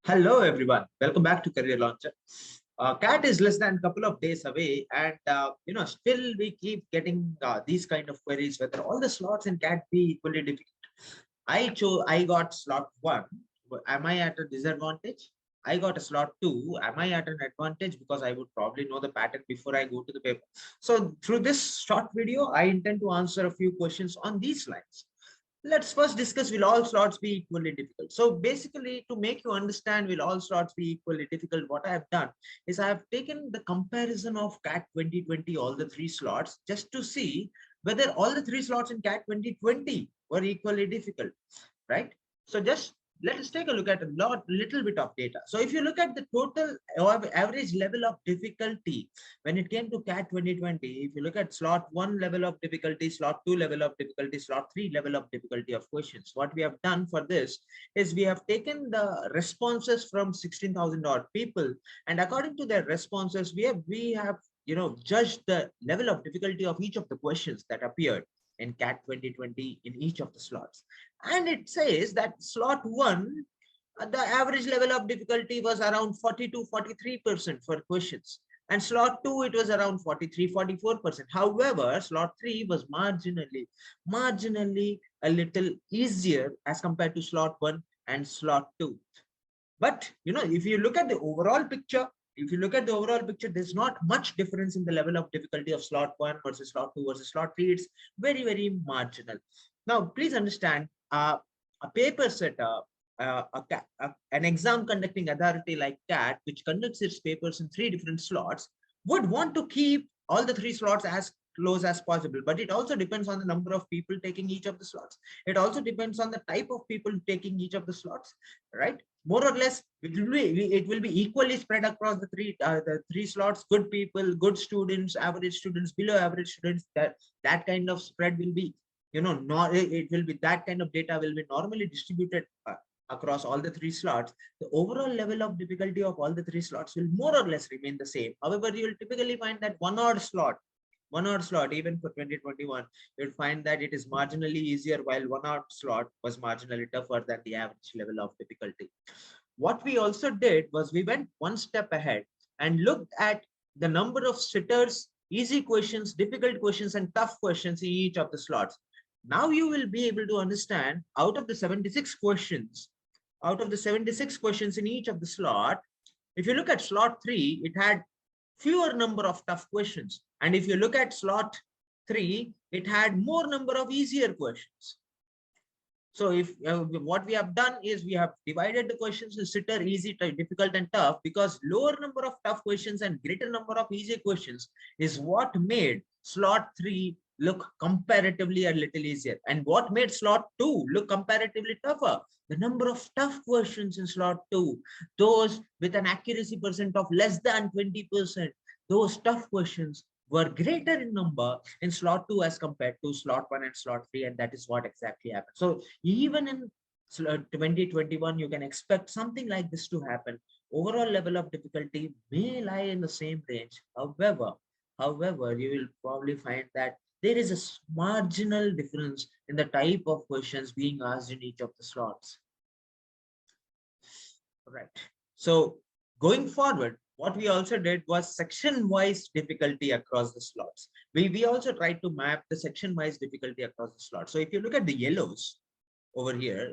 Hello, everyone. Welcome back to Career Launcher. CAT is less than a couple of days away, and still we keep getting these kind of queries whether all the slots in CAT be equally difficult. I got slot one. Am I at a disadvantage? I got a slot two. Am I at an advantage? Because I would probably know the pattern before I go to the paper. So through this short video, I intend to answer a few questions on these lines. Let's first discuss, will all slots be equally difficult? So basically, to make you understand will all slots be equally difficult, what I have done is I have taken the comparison of CAT 2020, all the three slots, just to see whether all the three slots in CAT 2020 were equally difficult, right? So just let us take a look at a little bit of data. So if you look at the total average level of difficulty when it came to CAT 2020, if you look at slot 1 level of difficulty, slot 2 level of difficulty, slot 3 level of difficulty of questions, what we have done for this is we have taken the responses from 16,000 odd people, and according to their responses, we have judged the level of difficulty of each of the questions that appeared in CAT 2020 in each of the slots. And it says that slot 1, the average level of difficulty was around 40 to 43% for questions. And slot 2, it was around 43-44%. However, slot 3 was marginally a little easier as compared to slot 1 and slot 2. But if you look at the overall picture, there's not much difference in the level of difficulty of slot 1 versus slot 2 versus slot 3. It's very, very marginal. Now, please understand, a paper setter, an exam conducting authority like CAT, which conducts its papers in 3 different slots, would want to keep all the 3 slots as close as possible. But it also depends on the number of people taking each of the slots. It also depends on the type of people taking each of the slots, right? More or less, it will be equally spread across the three slots. Good people, good students, average students, below average students. That kind of spread will be, not it will be that kind of data will be normally distributed across all the 3 slots. The overall level of difficulty of all the 3 slots will more or less remain the same. However, you will typically find that one odd slot, even for 2021, you'll find that it is marginally easier, while one odd slot was marginally tougher than the average level of difficulty. What we also did was we went one step ahead and looked at the number of sitters, easy questions, difficult questions, and tough questions in each of the slots. Now you will be able to understand, out of the 76 questions in each of the slot, if you look at slot 3, it had fewer number of tough questions. And if you look at slot 3, it had more number of easier questions. So if what we have done is we have divided the questions in sitter, easy, difficult, and tough, because lower number of tough questions and greater number of easy questions is what made slot 3 look comparatively a little easier. And what made slot 2 look comparatively tougher? The number of tough questions in slot 2, those with an accuracy percent of less than 20%, those tough questions were greater in number in slot 2 as compared to slot 1 and slot 3, and that is what exactly happened. So even in 2021, you can expect something like this to happen. Overall level of difficulty may lie in the same range. However, you will probably find that there is a marginal difference in the type of questions being asked in each of the slots. Right. So going forward, what we also did was section-wise difficulty across the slots. We also tried to map the section-wise difficulty across the slots. So if you look at the yellows over here,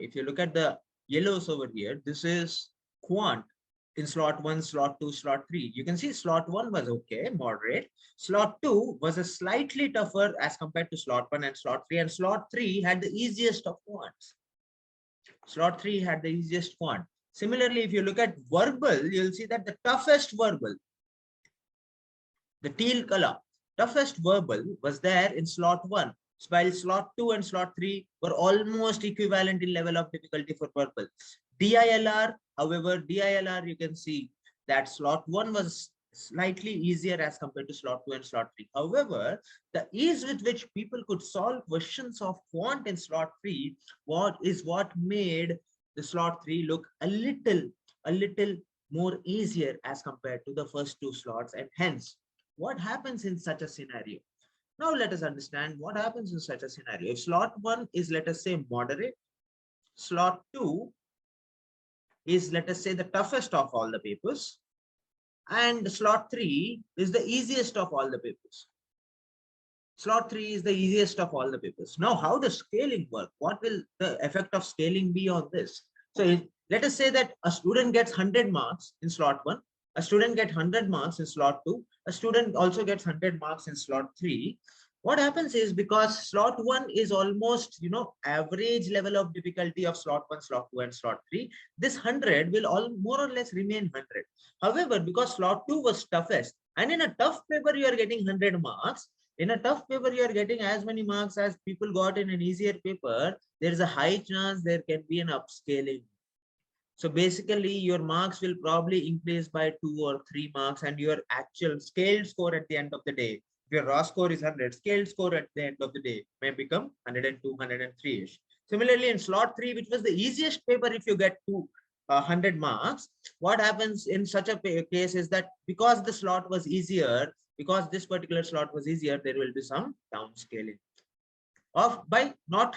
this is quant in slot 1, slot 2, slot 3. You can see slot 1 was okay, moderate. Slot 2 was a slightly tougher as compared to slot 1 and slot 3. And slot 3 had the easiest of quants. Slot 3 had the easiest quant. Similarly, if you look at verbal, you'll see that the toughest verbal, the teal color, toughest verbal was there in slot 1, while slot 2 and slot 3 were almost equivalent in level of difficulty for verbal. DILR, however, you can see that slot 1 was slightly easier as compared to slot 2 and slot 3. However, the ease with which people could solve questions of quant in slot 3 what made the slot 3 look a little more easier as compared to the first 2 slots. And hence, what happens in such a scenario? Now let us understand what happens in such a scenario. If slot 1 is, let us say, moderate, slot 2 is, let us say, the toughest of all the papers, and slot 3 is the easiest of all the papers. Slot 3 is the easiest of all the papers. Now, how does scaling work? What will the effect of scaling be on this? So let us say that a student gets 100 marks in slot 1, a student gets 100 marks in slot 2, a student also gets 100 marks in slot 3. What happens is, because slot 1 is almost, average level of difficulty of slot 1, slot 2, and slot 3, this 100 will all more or less remain 100. However, because slot 2 was toughest, and in a tough paper you are getting 100 marks, in a tough paper you are getting as many marks as people got in an easier paper, there is a high chance there can be an upscaling. So basically your marks will probably increase by 2 or 3 marks, and your actual scaled score at the end of the day, if your raw score is 100, scaled score at the end of the day may become 102, 103ish. Similarly, in slot 3, which was the easiest paper, if you get to 100 marks, what happens in such a case is that because the slot was easier, because this particular slot was easier, there will be some downscaling of by not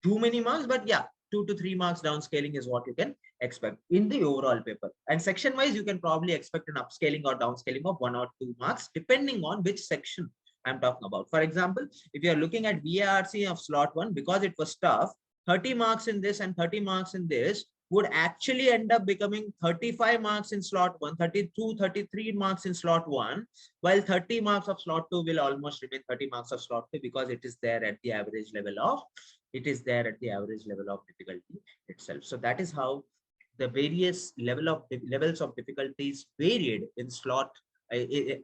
too many marks, but yeah, 2 to 3 marks downscaling is what you can expect in the overall paper. And section wise, you can probably expect an upscaling or downscaling of 1 or 2 marks, depending on which section I'm talking about. For example, if you are looking at VARC of slot 1, because it was tough, 30 marks in this and 30 marks in this would actually end up becoming 35 marks in slot 1, 32, 33 marks in slot 1, while 30 marks of slot 2 will almost remain 30 marks of slot 2, because it is there at the average level of difficulty itself. So that is how the various levels of difficulties varied in slot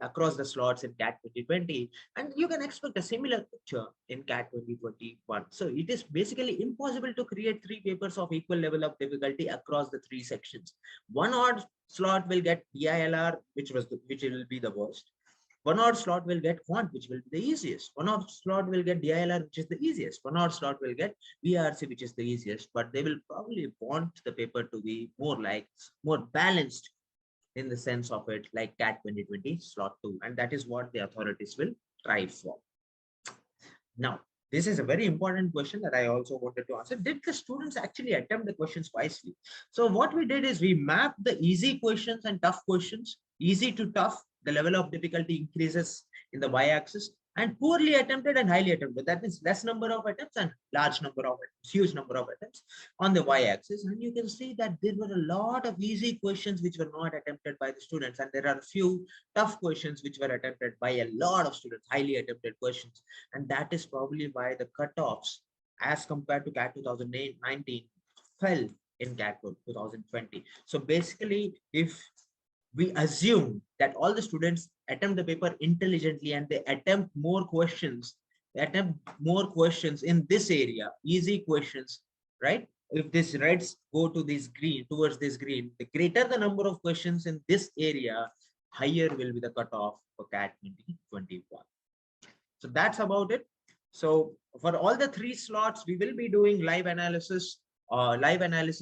across the slots in CAT 2020, and you can expect a similar picture in CAT 2021. So it is basically impossible to create 3 papers of equal level of difficulty across the 3 sections. One odd slot will get DILR, which will be the worst. One odd slot will get quant, which will be the easiest. One odd slot will get DILR, which is the easiest. One odd slot will get VRC, which is the easiest. But they will probably want the paper to be more balanced in the sense of it, like CAT 2020 slot 2. And that is what the authorities will try for. Now, this is a very important question that I also wanted to answer. Did the students actually attempt the questions wisely? So what we did is we mapped the easy questions and tough questions. Easy to tough, the level of difficulty increases in the y-axis, and poorly attempted and highly attempted, that means less number of attempts and large number of attempts, huge number of attempts on the y-axis. And you can see that there were a lot of easy questions which were not attempted by the students, and there are a few tough questions which were attempted by a lot of students, highly attempted questions. And that is probably why the cutoffs as compared to CAT 2019 fell in CAT 2020. So basically, if we assume that all the students attempt the paper intelligently and they attempt more questions, in this area, easy questions, right? If this reds go to this green, towards this green, the greater the number of questions in this area, higher will be the cutoff for CAT 2021. So that's about it. So for all the 3 slots, we will be doing live analysis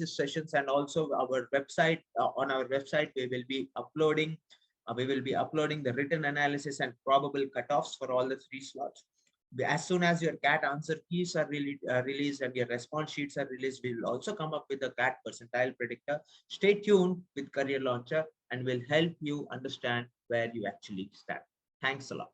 sessions, and also our website. On our website, we will be uploading the written analysis and probable cutoffs for all the 3 slots. As soon as your CAT answer keys are released and your response sheets are released, we will also come up with a CAT percentile predictor. Stay tuned with Career Launcher, and will help you understand where you actually stand. Thanks a lot.